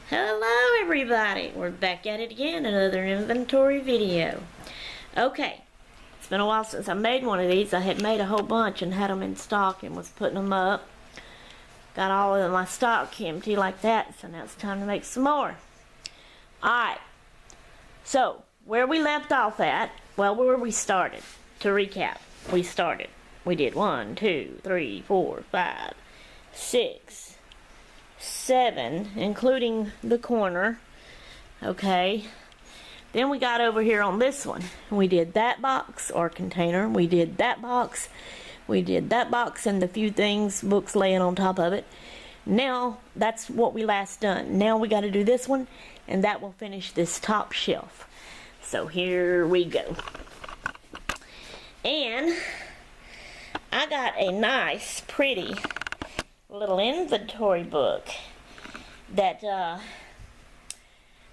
Hello everybody, we're back at it again, another inventory video. Okay, it's been a while since I made one of these. I had made a whole bunch and had them in stock and was putting them up. Got all of my stock empty like that, so now it's time to make some more. Alright, so where we left off at, well, where we started. To recap, we did 1, 2, 3, 4, 5, 6, 7, including the corner. Okay, then we got over here on this one. We did that box or container. We did that box. We did that box and the few things, books laying on top of it. Now that's what we last done. Now we got to do this one, and that will finish this top shelf. So here we go. And I got a nice, pretty little inventory book that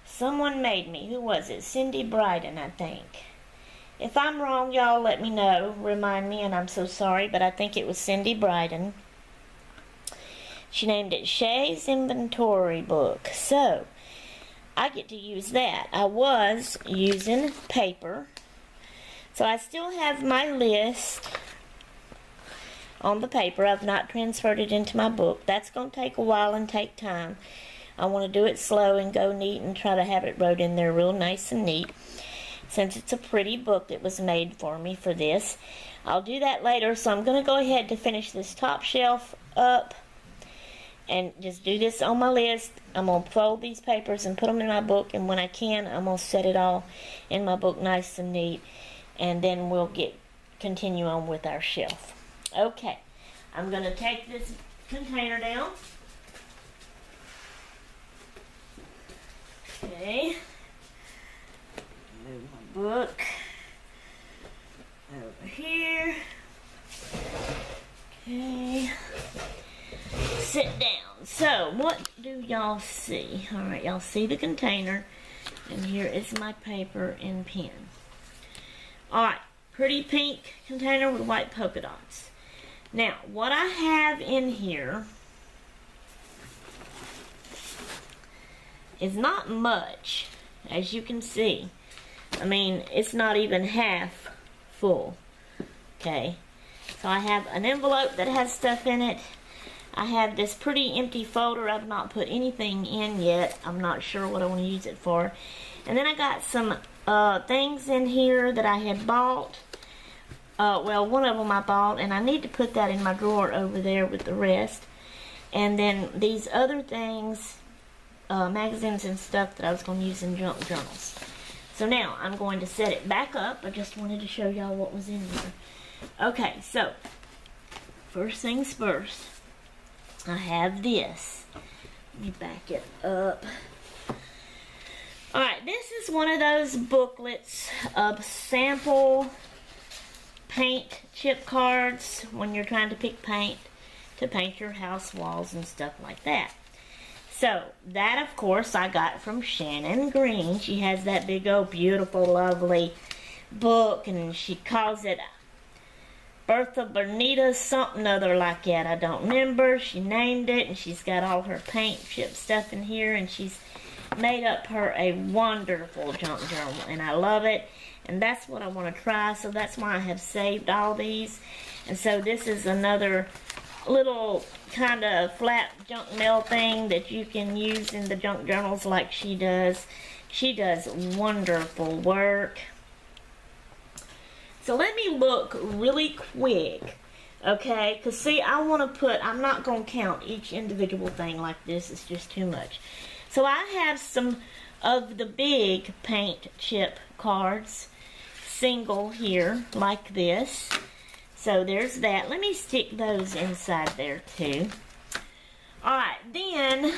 someone made me. Who was it? Cindy Bryden, I think. If I'm wrong, y'all let me know. Remind me, and I'm so sorry, but I think it was Cindy Bryden. She named it Shays Inventory Book. So, I get to use that. I was using paper. So I still have my list on the paper. I've not transferred it into my book. That's going to take a while and take time. I want to do it slow and go neat and try to have it wrote in there real nice and neat. Since it's a pretty book that was made for me for this. I'll do that later, so I'm going to go ahead to finish this top shelf up and just do this on my list. I'm going to fold these papers and put them in my book, and when I can, I'm going to set it all in my book nice and neat, and then we'll continue on with our shelf. Okay, I'm going to take this container down. Okay, move my book over here. Okay, sit down. So, what do y'all see? Alright, y'all see the container, and here is my paper and pen. Alright, pretty pink container with white polka dots. Now, what I have in here is not much, as you can see. I mean, it's not even half full. Okay, so I have an envelope that has stuff in it. I have this pretty empty folder I've not put anything in yet. I'm not sure what I want to use it for. And then I got some things in here that I had bought. Well, one of them I bought, and I need to put that in my drawer over there with the rest. And then these other things, magazines and stuff that I was going to use in junk journals. So now I'm going to set it back up. I just wanted to show y'all what was in here. Okay, so first things first, I have this. Let me back it up. Alright, this is one of those booklets of sample paint chip cards when you're trying to pick paint to paint your house walls and stuff like that. So, that of course I got from Shannon Green. She has that big old beautiful lovely book, and she calls it Bertha Bernita something other like that. I don't remember. She named it, and she's got all her paint chip stuff in here, and she's made up her a wonderful junk journal, and I love it. And that's what I want to try, so that's why I have saved all these. And so this is another little kind of flat junk mail thing that you can use in the junk journals like she does. She does wonderful work. So let me look really quick, okay? Because see, I want to put, I'm not going to count each individual thing like this. It's just too much. So I have some of the big paint chip cards, single here, like this. So there's that. Let me stick those inside there too. Alright, then,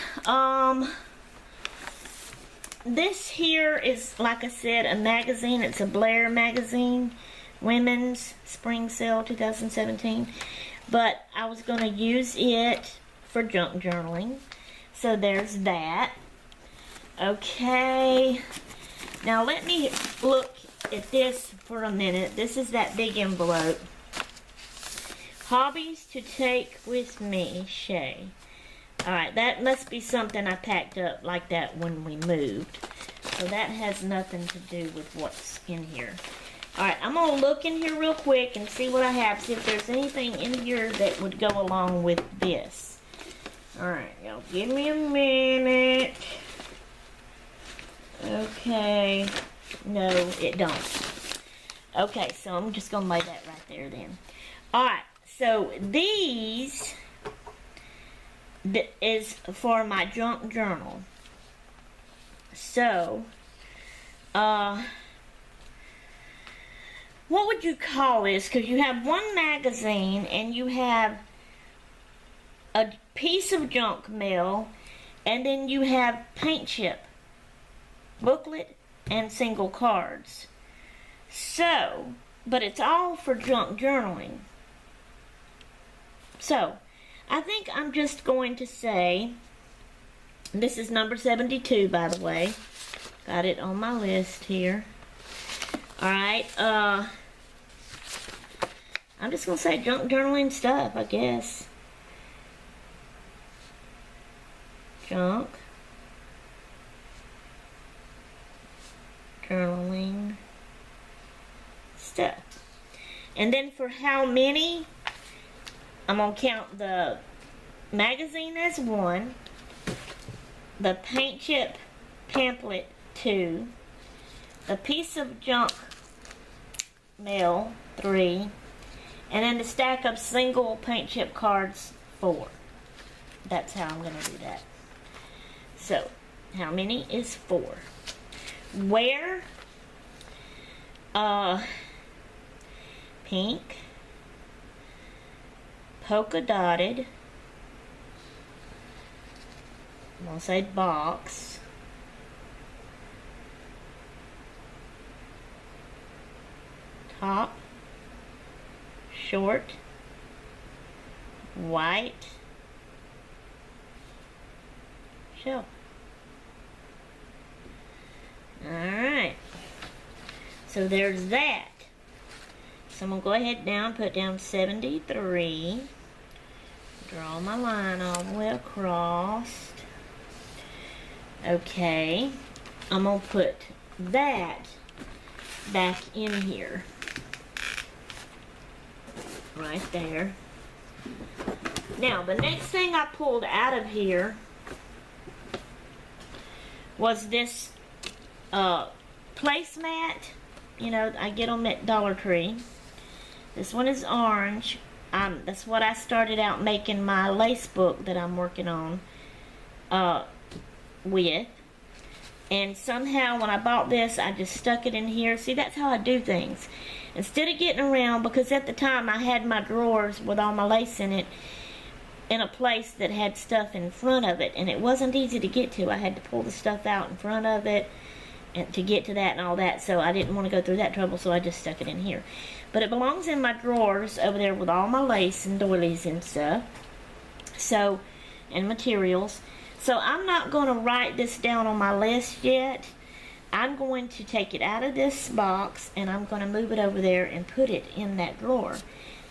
this here is, like I said, a magazine. It's a Blair magazine, Women's Spring Sale 2017. But I was going to use it for junk journaling. So there's that. Okay, now let me look at this for a minute. This is that big envelope. Hobbies to take with me, Shay. Alright, that must be something I packed up like that when we moved. So that has nothing to do with what's in here. Alright, I'm going to look in here real quick and see what I have. See if there's anything in here that would go along with this. Alright, y'all give me a minute. Okay. No, it don't. Okay, so I'm just going to lay that right there then. Alright, so these is for my junk journal. So, what would you call this? Because you have one magazine and you have a piece of junk mail, and then you have paint chip, booklet, and single cards. So, but it's all for junk journaling. So, I think I'm just going to say, this is number 72, by the way. Got it on my list here. Alright, I'm just going to say junk journaling stuff, I guess. Junk journaling stuff. And then for how many, I'm going to count the magazine as 1, the paint chip pamphlet 2, the piece of junk mail 3, and then the stack of single paint chip cards 4. That's how I'm going to do that. So, how many is 4? Where? Pink, polka dotted, I'm going to say box, top, short, white, shelf. Alright, so there's that. So I'm going to go ahead now and put down 73. Draw my line all the way across. Okay. I'm going to put that back in here. Right there. Now, the next thing I pulled out of here was this placemat. You know, I get them at Dollar Tree. This one is orange. That's what I started out making my lace book that I'm working on with. And somehow when I bought this, I just stuck it in here. See, that's how I do things. Instead of getting around, because at the time I had my drawers with all my lace in it in a place that had stuff in front of it. And it wasn't easy to get to. I had to pull the stuff out in front of it and to get to that and all that, so I didn't want to go through that trouble, so I just stuck it in here. But it belongs in my drawers over there with all my lace and doilies and stuff, so, and materials. So I'm not going to write this down on my list yet. I'm going to take it out of this box and I'm going to move it over there and put it in that drawer,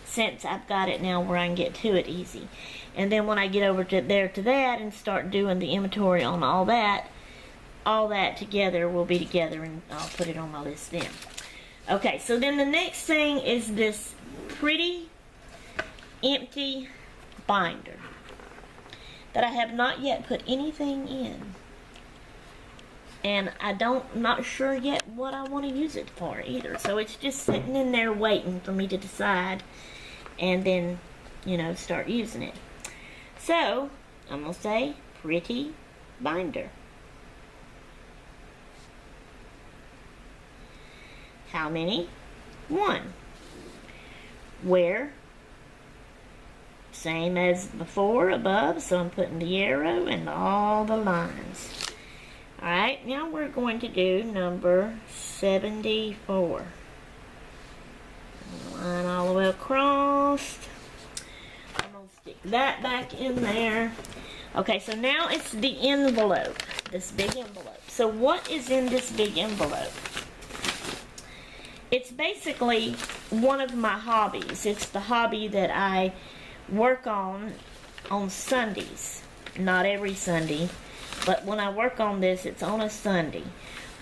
since I've got it now where I can get to it easy. And then when I get over to that and start doing the inventory on all that together will be together, and I'll put it on my list then. Okay, so then the next thing is this pretty empty binder that I have not yet put anything in. And I'm not sure yet what I want to use it for either. So it's just sitting in there waiting for me to decide and then, you know, start using it. So, I'm going to say pretty binder. How many? 1. Where? Same as before, above, so I'm putting the arrow and all the lines. Alright, now we're going to do number 74. Line all the way across. I'm going to stick that back in there. Okay, so now it's the envelope, this big envelope. So what is in this big envelope? It's basically one of my hobbies. It's the hobby that I work on Sundays. not every Sunday, but when I work on this, it's on a Sunday.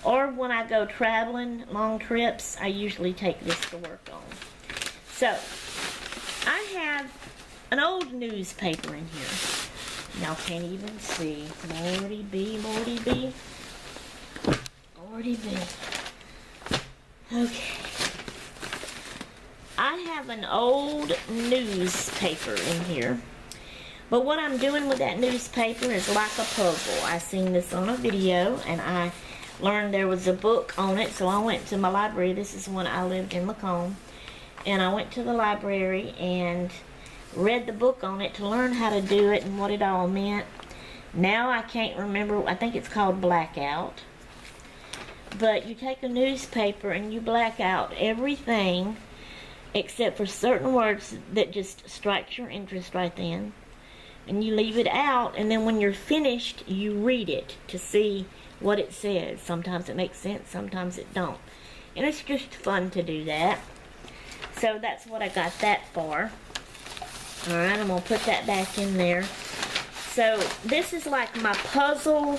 Or when I go traveling, long trips, I usually take this to work on. So, I have an old newspaper in here. Y'all can't even see. Lordy be, Lordy be. Lordy be. Okay. I have an old newspaper in here. But what I'm doing with that newspaper is like a puzzle. I seen this on a video, and I learned there was a book on it, so I went to my library. This is when I lived in Macomb. And I went to the library and read the book on it to learn how to do it and what it all meant. Now I can't remember. I think it's called blackout. But you take a newspaper and you black out everything except for certain words that just strikes your interest right then. And you leave it out, and then when you're finished, you read it to see what it says. Sometimes it makes sense, sometimes it don't. And it's just fun to do that. So that's what I got that for. Alright, I'm going to put that back in there. So this is like my puzzle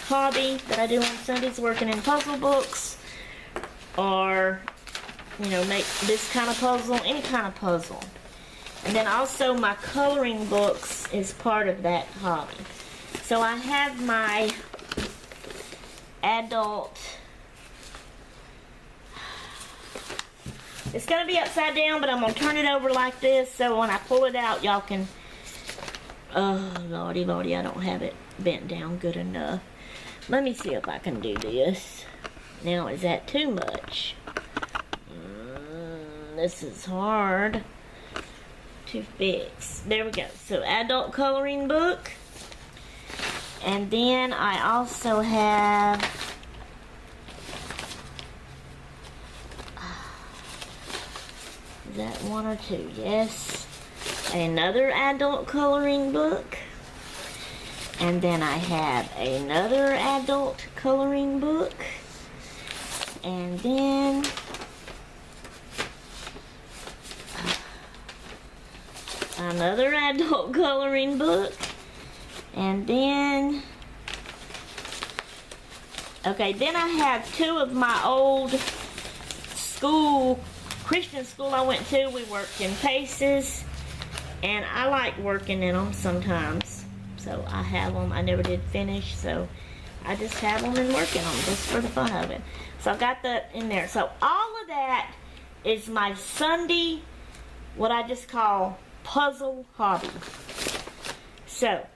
hobby that I do on Sundays, working in puzzle books. Or, you know, make this kind of puzzle, any kind of puzzle. And then also my coloring books is part of that hobby. So I have my adult, it's going to be upside down, but I'm going to turn it over like this so when I pull it out, y'all can, oh lordy lordy, I don't have it bent down good enough. Let me see if I can do this. Now, is that too much? This is hard to fix. There we go. So adult coloring book. And then I also have is that one or two? Yes. Another adult coloring book. And then I have another adult coloring book. And then another adult coloring book. And then, okay, then I have two of my old school, Christian school I went to. We worked in Paces, and I like working in them sometimes. So I have them. I never did finish, so I just have them and work in them just for the fun of it. So I got that in there. So all of that is my Sunday, what I just call puzzle hobby. So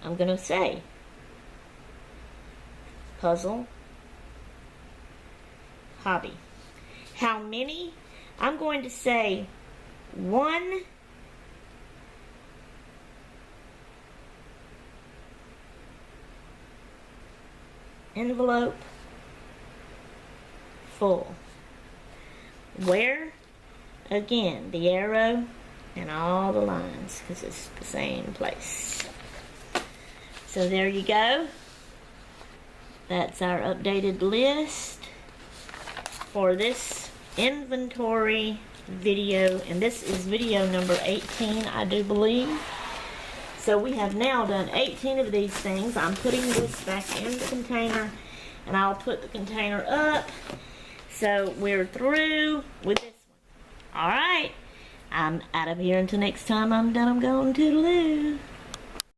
I'm gonna say puzzle hobby. How many? I'm going to say 1 envelope full. Where? Again, the arrow and all the lines, because it's the same place. So there you go. That's our updated list for this inventory video. And this is video number 18, I do believe. So we have now done 18 of these things. I'm putting this back in the container, and I'll put the container up. So we're through with this one. Alright, I'm out of here until next time I'm done. I'm going to toodaloo.